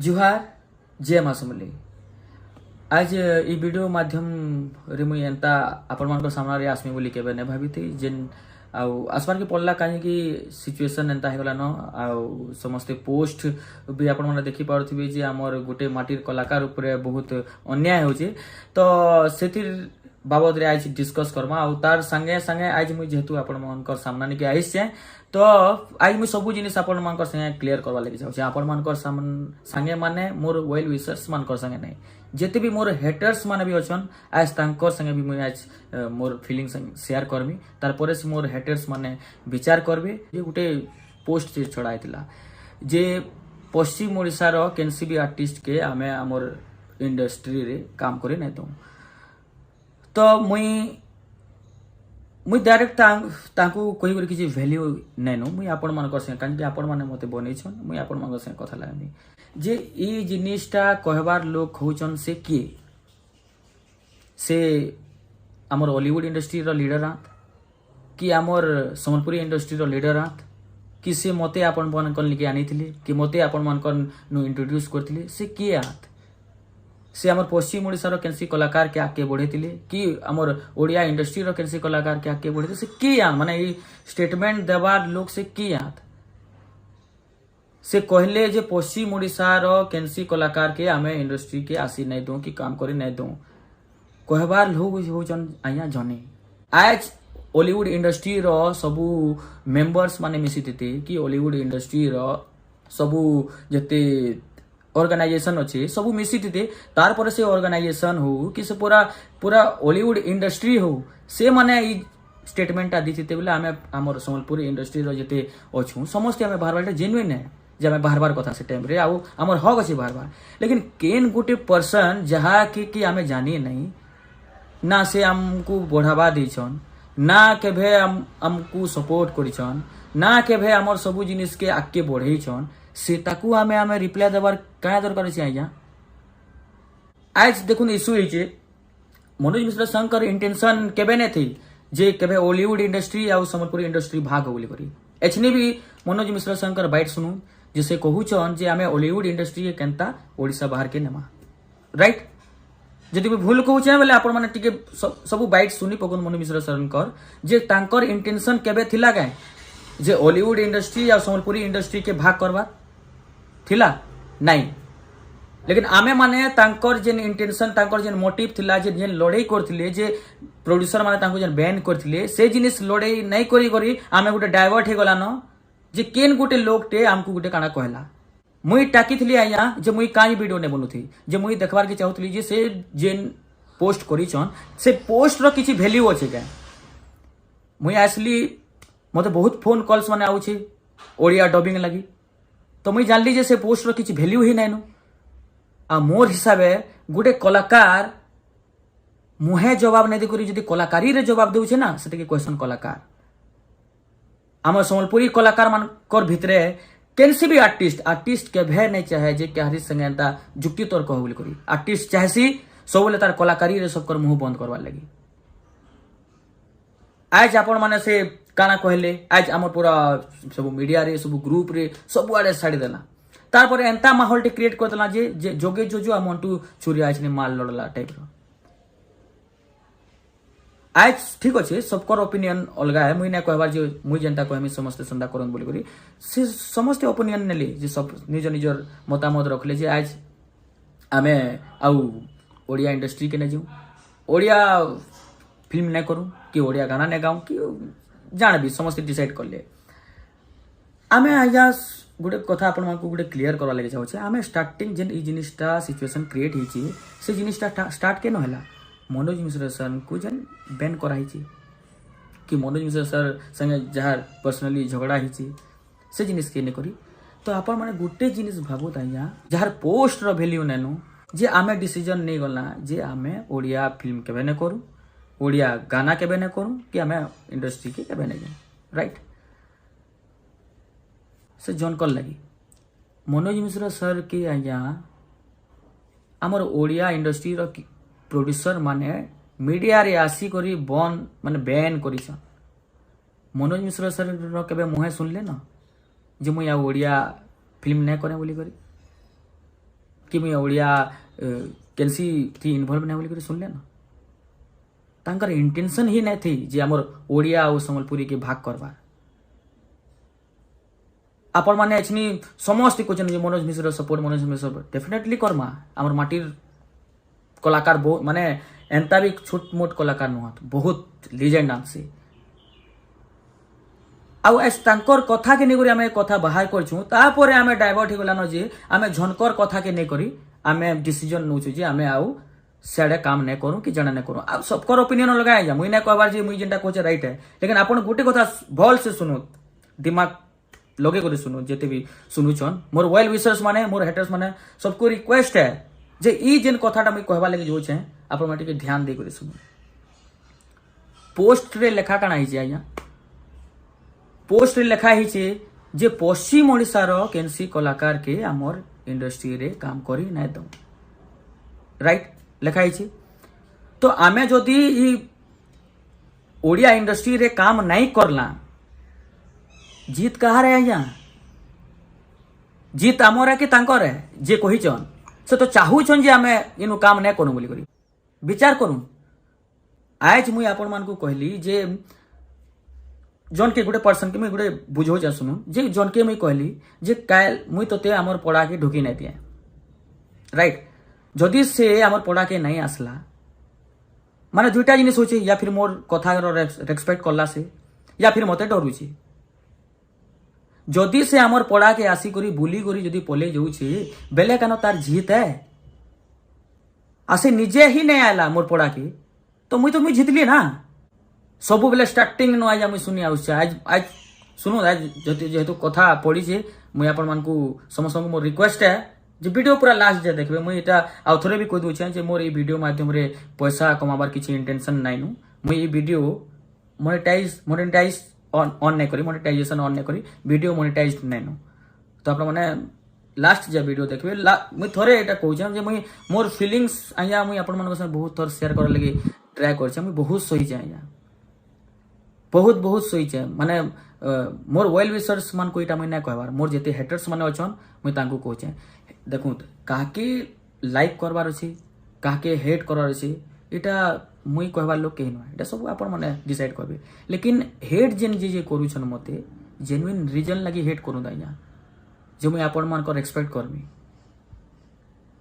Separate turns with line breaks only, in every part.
जुहार जय माँ समली आज ई वीडियो माध्यम रे मुई एंता आपण मान सामना रे आसमी बोली केबे ने भाबी थी जेन आउ आसमान के पड़ला काहे कि सिचुएशन एंता हेगला न आउ समस्त पोस्ट भी आपण माने देखि पारथिबे जे हमर गुटे माटीर कलाकार ऊपर बहुत अन्याय होचे तो सेतिर बाबद रे आज डिस्कस करमा आउ तार संगे संगे आज मुई जेतु आपण मानकर सामना निके आइस छे तो आज मुई सब जिनिस आपण मानकर संगे क्लियर करवा लागि जाउ छे आपण मानकर संगे माने मोर वेल विशर्स मानकर संगे नै जेते भी मोर हेटर्स माने भी अछन आज तांकर संगे भी मुई आज मोर फीलिंग्स शेयर करमी तार परे से मोर हेटर्स माने विचार करबे जे गुटे पोस्ट जे छडा आइतिला जे पश्चिम ओडिसा रो केनसी भी आर्टिस्ट के आमे हमर इंडस्ट्री रे काम करे नै तो मुई डायरेक्ट तांकू कोई कर किसी वैल्यू नैनो मुई आपण मानकर से कान कि आपण माने मते बनै छन मुई आपण मानकर से कथा लागनी जे ई जिनिसटा कहबार लोग होचन से के से हमर हॉलीवुड इंडस्ट्री रो लीडर आत कि हमर संबलपुरी इंडस्ट्री रो लीडर आत कि से मते आपण मानकर लिके आनिथिले कि मते आपण मानकर नु इंट्रोड्यूस करथिले से के आत से हमर पश्चिम ओडिसा रो केनसी कलाकार के आके बढ़ेतिले कि हमर ओडिया इंडस्ट्री रो केनसी कलाकार के आके बढ़ेतिले से की आ माने ई स्टेटमेंट देबार लोग से की आत से कहले जे पश्चिम ओडिसा रो केनसी कलाकार के हमें इंडस्ट्री के आसी नै दो कि काम करे नै दो कहबार लोग होचन आया जने आज हॉलीवुड इंडस्ट्री रो सबु मेंबर्स माने मिसिते कि हॉलीवुड इंडस्ट्री रो सबु जते ऑर्गेनाइजेशन अच्छे सब मिसी थे तार पर से ऑर्गेनाइजेशन हो कि से पूरा पूरा हॉलीवुड इंडस्ट्री हो से माने ई स्टेटमेंट दी थे बोले आमे हमर संबलपुरी इंडस्ट्री रो जते अछु समस्त आमे बाहर बार जेन्युइन है जे आमे बाहर बार कथा से टाइम रे आउ हमर हक अछि बाहर बार लेकिन केन गुटे पर्सन जहा कि आमे जानी नहीं ना से हमको बढ़ावा दैछन ना के भे हमको सपोर्ट करिछन ना के भे हमर सब जिनिस के आके बढ़ैछन से ताकू आमे रिप्लाई देबार क्या दरकार अछि आज्ञा आज देखुन इश्यू है मनोज मिश्र शंकर इंटेंशन केबे ने थी जे केबे हॉलीवुड इंडस्ट्री आ संबलपुरी इंडस्ट्री भाग बोली करी एछने भी मनोज मिश्र शंकर बाइट सुनु जैसे कहूचन जे आमे हॉलीवुड इंडस्ट्री के केनता ओडिसा बाहर के नेमा राइट जदि मैं भूल कहूचे बोले आपण माने टिके सब बाइट सुनी पगन मनोज मिश्र शंकर जे तांकर इंटेंशन केबे थिला गाय जे हॉलीवुड इंडस्ट्री या संबलपुरी इंडस्ट्री के भाग करबा थिला नहीं लेकिन आमे माने तांकर जेन इंटेंशन तांकर जेन मोटिव थिला जेन लड़ाई करथिले जे प्रोड्यूसर माने तांको जेन बैन करथिले से जिनिस लड़ाई नहीं करी करी आमे गुटे डाइवर्ट हे गला न जे केन गुटे लोकटे हमको गुटे काना कहला मुई टाकी थिली आया जे मुई काई वीडियो ने बनुथी जे मुई देखबार के चाहतली जे से जेन पोस्ट करिछन से पोस्ट रो किछि वैल्यू अछि के मुई असली मते बहुत फोन कॉल्स माने आउछि ओडिया डबिंग लागि तो मुई जानली जे से पोस्ट रो किछि वैल्यू ही नाइनो आ मोर हिसाबे गुटे कलाकार मुहे जवाब नै देखरी जदि कलाकारी रे जवाब देउछे ना सेते के क्वेश्चन कलाकार हमर संबलपुरी कलाकार मान कर भितरे केनसी भी आर्टिस्ट के भे नै चाहे जे के हरिश संगे एंता जुक्ति तोर कहू बोली करी आर्टिस्ट चाहेसी सबले तार कलाकारी रे सब कर मुंह बंद करवा लागि आज आपण माने से काना कहले आज हमर पूरा सब मीडिया रे सब ग्रुप रे सब आड़े साड़ी देला तार पर एंता माहौल टे क्रिएट कर देला जे जोगे जो अमंटू चुरी आज ने माल लड़ला टाइप रो आज ठीक अछि सबकर ओपिनियन अलगा है मुई ना कहबार जे मुई जनता कहमी समस्त संदा करन बोली करी से समस्त ओपिनियन नेली जे सब निज निजर मतामत रखले जे आज आमे आउ ओडिया इंडस्ट्री के ने जो ओडिया फिल्म नै करू कि ओडिया गाना नै गाऊ कि जान भी समस्त डिसाइड कर ले आमे आजा गुटे कथा आपण मानकु गुटे क्लियर करवा लागि जाउ छे आमे स्टार्टिंग जेन ई जिनिसटा सिचुएशन क्रिएट ही छी से जिनिसटा स्टार्ट केन होला मनोज मिश्र सर को जेन बैन कराई छी कि मनोज मिश्र सर संगे जहार पर्सनली झगड़ा ही छी से जिनिस के ने करी तो आपण माने गुटे जिनिस भाबो ताइया जहार पोस्ट रो वैल्यू नेनु जे आमे डिसीजन नै गला जे आमे ओडिया फिल्म केबे ने करू ओडिया गाना केबे ने करू कि आमे इंडस्ट्री के केबे ने राइट से जॉन कल लगी मनोज मिश्र सर के आया हमर ओडिया इंडस्ट्री रो प्रोड्यूसर माने मीडिया रे आसी करी बन माने बैन करिछ मनोज मिश्र सर रो केबे मुहे सुनले न जे मुई आ ओडिया फिल्म नै करे बोली करी कि मुई ओडिया केनसी थी इन्वॉल्व नहीं बोली सुनले ना तांकर इंटेंशन ही नहीं थी जे हमर ओडिया और संबलपुरी के भाग करवार आपण माने एछनी समस्त क्वेश्चन जे मनोज मिश्र सपोर्ट मनोज मिश्र डेफिनेटली करमा हमर माटीर कलाकार बहुत माने एंता भी छोट मोट कलाकार नुहत बहुत लीजेंड आंसी आउ एस तांकर कथा के नेगरी आमे कथा बाहर करछु तापरे आमे डाइवर्ट हो गलानो जे आमे झनकर कथा के नै करी आमे डिसीजन नउछु जे आमे आउ सेडे काम नै करू कि जणा नै करू आ सबकर ओपिनियन लगाय जा मुई नै कहबार जे मुई जेंटा कोचे राइट है लेकिन आपण गुटे कथा भल से सुनु दिमाग लगे करे सुनु जेते भी सुनु छन मोर वेल विशर्स माने मोर हेटर्स माने सबको रिक्वेस्ट है जे ई जेन कथाटा मुई कहबा लागि जो छे आपण माटी के ध्यान दे करे सुनु पोस्ट रे लेखा काना हिचे आया पोस्ट रे लेखा हिचे जे पश्चिम ओडिसा रो केनसी कलाकार के हमर इंडस्ट्री रे काम करी नै दो राइट लेखा हिचे तो आमे जदी ई ओडिया इंडस्ट्री रे काम नहीं करला जीत कहा रे आया जीत आमर कि तांकर है जे कही चन से तो चाहू छन जे आमे इनु काम नै करू बोली करी विचार करू आज मुई आपण मान को कहली जे जन के गुटे पर्सन के मुई गुटे बुझो जा सुनु जे जन के मुई कहली जे काल मुई तोते हमर पड़ा के ढुकी नै दिया राइट जदि से हमर पड़ा के नहीं आसला माने दुईटा जिनिस होचे या फिर मोर कथा रेस्पेक्ट करला से या फिर मते डरुची जदि से हमर पड़ा के आसी करी बुली करी जदि पले जाउछे बेले कानो तार जीत है आसे निजे ही नहीं आला मोर पड़ा के तो मुई जीतली ना सब बेले स्टार्टिंग नो आज मुई सुनी आउछ आज आज सुनो आज जेहेतु कथा पड़ी छे मुई आपण मान को समस्त को मोर रिक्वेस्ट है जे वीडियो पूरा लास्ट जे देखबे मुई एटा आ थोरे भी कह दउ छै जे मोर ई वीडियो माध्यम रे पैसा कमाबार किछि इंटेंशन नै नु मुई ई वीडियो मोनेटाइज ऑन नहीं करी मोनेटाइजेशन ऑन नहीं करी वीडियो मोनेटाइज नहीं नु तो आपण माने लास्ट जे वीडियो देखबे मुई थोरे एटा कहू छै जे मुई मोर फीलिंग्स आया मुई आपण मन संग बहुत थोर शेयर कर लगी ट्राई कर छै मुई बहुत सही छै आया बहुत बहुत सही छै माने मोर वेल विशर्स मान को एटा मुई नै कहबार मोर जेते हेटर्स माने अछन मुई तांको कहू छै देखू काके लाइक करबार अछि काके हेट करबार अछि एटा मुई कहबार लोग केहि न एटा सब आपण माने डिसाइड करबे लेकिन हेट जेन जे करू छन मते जेन्युइन रीजन लागि हेट करू दाइया जे मुई आपण मान को एक्सपेक्ट करबी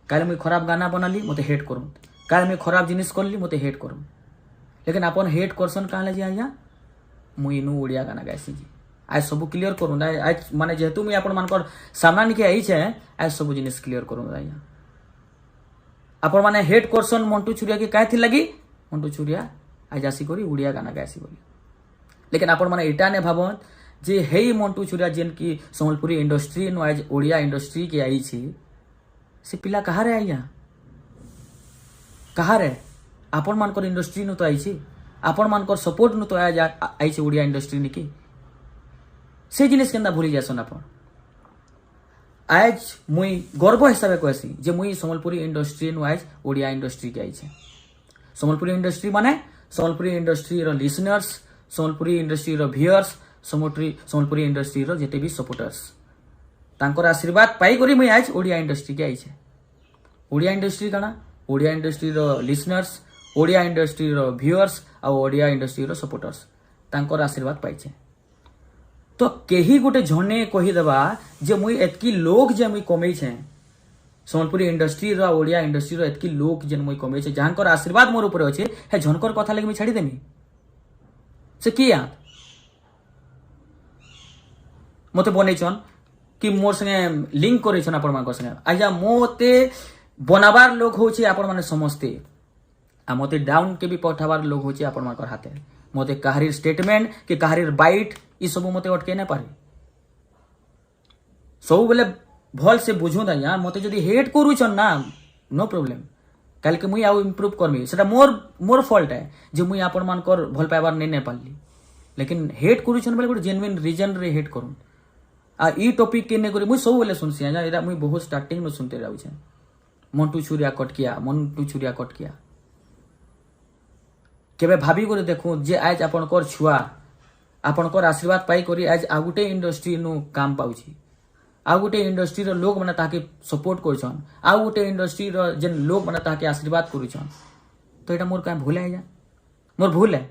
काल मुई खराब गाना बनाली मते हेट करू काल मुई खराब जिनिस करली मते हेट करू लेकिन आपण हेट करसन काले जे आइया मुई नु ओडिया गाना गाइसी जी आज सब क्लियर करू ना आज माने जेहेतु मुई आपण मान को सामना निके आई छे आज सब जिनिस क्लियर करू दाइया आपण माने हेट करसन मंटू छुरिया के काहे थी लगी मंटू छुरिया आज आसी करी ओडिया गाना गाइसी बोली लेकिन आपण माने एटा ने भाबन जे हेई मंटू छुरिया जेन की संबलपुरी इंडस्ट्री नो आज ओडिया इंडस्ट्री के आई छी से पिला कहा रे आइया कहा रे आपण मान को इंडस्ट्री नो तो आई छी आपण मान को सपोर्ट नो तो आई छी ओडिया इंडस्ट्री निके से जिनिस केंदा भूली जासन आपण आज मुई गर्व हिसाब कहसी जे मुई संबलपुरी इंडस्ट्री नो आज ओडिया इंडस्ट्री के आई छे संबलपुरी इंडस्ट्री माने संबलपुरी इंडस्ट्री रो लिसनर्स संबलपुरी इंडस्ट्री रो व्यूअर्स संबलपुरी इंडस्ट्री रो जेते भी सपोर्टर्स तांकर आशीर्वाद पाई करी मुई आज ओडिया इंडस्ट्री के आई छे ओडिया इंडस्ट्री काना ओडिया इंडस्ट्री रो लिसनर्स ओडिया इंडस्ट्री रो व्यूअर्स आ ओडिया इंडस्ट्री रो सपोर्टर्स तांकर आशीर्वाद पाई छे तो केही गोटे झने कही देबा जे मुई एतकी लोग जे मुई कमै छे संबलपुरी इंडस्ट्री रो ओडिया इंडस्ट्री रो एतकी लोग जेन मुई कमै छे जहांकर आशीर्वाद मोर ऊपर अछि हे झनकर कथा लागि मुई छाडी देमी से किया मते बनै छन कि मोर संगे लिंक करै छन आपण मानकर संगे आजा मोते बनाबार लोग होछि आपण माने समझते आ मोते डाउन के भी पठाबार लोग होछि आपण मानकर हाथे मोते काहरी स्टेटमेंट कि काहरी बाइट ई सब मते अटके ना पारे सब बेले भल से बुझू दा मते जदी हेट करू छन ना नो प्रॉब्लम काल के मुई आउ इंप्रूव करमी सेटा मोर फॉल्ट है जे मुई आपण मान कर भल पाइबार नै पारली लेकिन हेट करू छन बेले गोटे जेन्युइन रीजन रे हेट करू आ ई टॉपिक के नै करी मुई सब बेले सुनसी आ एरा मुई बहुत स्टार्टिंग में सुनते रहउ छे मंटू छुरिया कटकिया केबे भाभी करे देखो जे आज आपण कर छुआ आपण कर आशीर्वाद पाई करी आज आ गुटे इंडस्ट्री नु काम पाउची आउ गोटे इंडस्ट्री लोक मैंने ताके सपोर्ट करछन आउ गोटे इंडस्ट्री जेन लोक मैंने ताके आशीर्वाद करुछन तो यहाँ मोर क्या भूल है मोर भूल है